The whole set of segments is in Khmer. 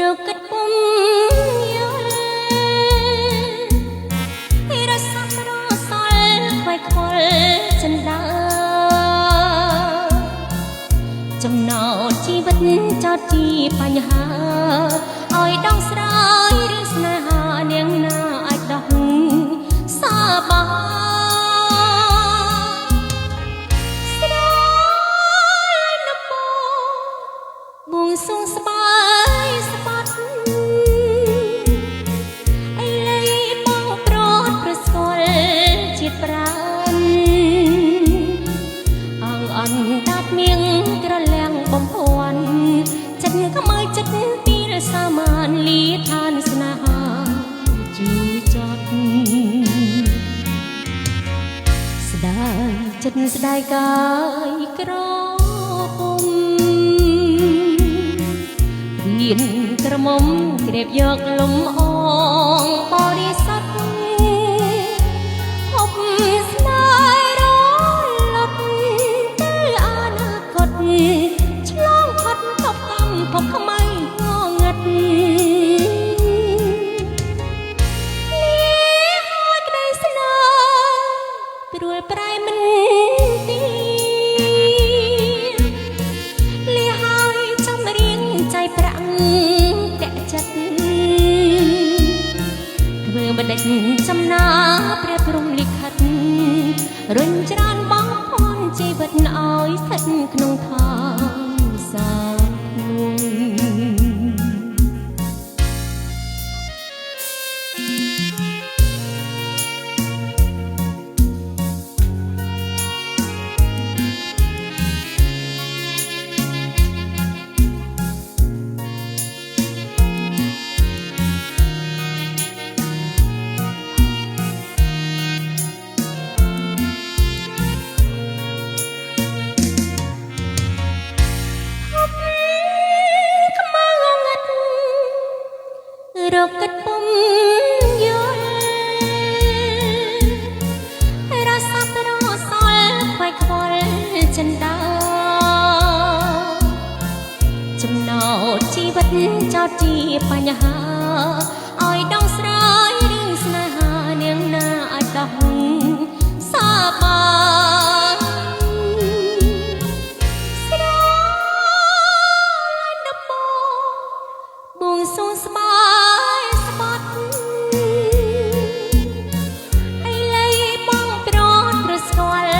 រកឹតពុំយល់រសាប្រសល់ខ្វាយខ្វល់ចិនដើចំណោទជីវិតចោតជាបញ្ហាឲ្យដងស្រ័យឬស្នេហានាងណាអាចដោះសាបាស្ដាយនបបួងសួងស្បាយស្បាត់អីលៃបងប្រត់ប្រស្គាល់ជាតិប្រានអងអន់ដាប់មៀងក្រលាំងបំភាន់ចិត្តខ្មៅចិត្តពីរសាមានលីឋានស្នេហាជូរចត់ស្ដាយចិត្តស្ដាយកាយក្រពុំហ៊ានក្រមុំក្រេបយកលំអងបរិសុទ្ធហប់ស្ដាយរលត់ទៅអនាគតឆ្លងផុតភពកម្មភពខ្មៅងងឹតហើយក្តីស្នេហ៍ព្រួលប្រែមិនទីលះហើយចាំរៀងใจប្រាក់តាក់ចិត្តធ្វើមិនដេចចំណាព្រះព្រំលិខិតរុញច្រានបងផនជីវិតឲ្យស្ថិតក្នុងឋានសាធុងរកឹតពុំយល់រសាប្រសល់ខ្វាយខ្វល់ចិនដើចំណោទជីវិតចោតជាបញ្ហាឲ្យដងស្រ័យឬស្នេហានាងណាអាចដោះសាបាស្ដាយនបបួងសួងស្បាយស្បាត់អីលៃបងប្រត់ប្រស្គាល់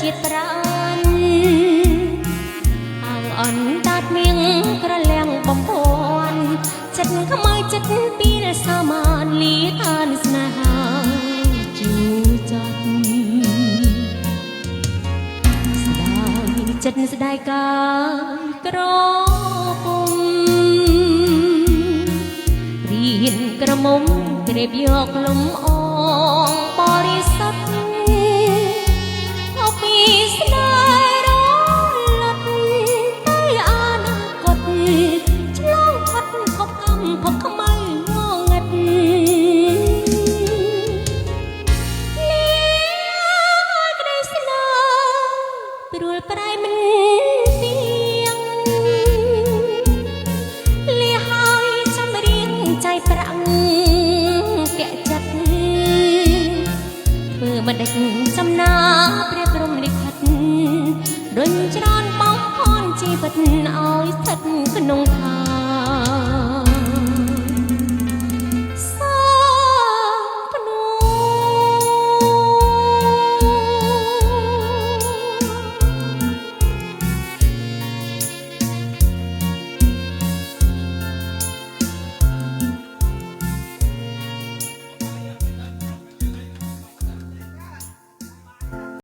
ជាតិប្រានអងអន់ដាត់មៀងក្រលាំងបំភាន់ចិត្តខ្មៅចិត្តពីរសាមានលីឋានស្នេហាជូរចត់ស្ដាយចិត្តស្ដាយកាយក្រពុំរៀនក្រមុំក្រេបយកលំអង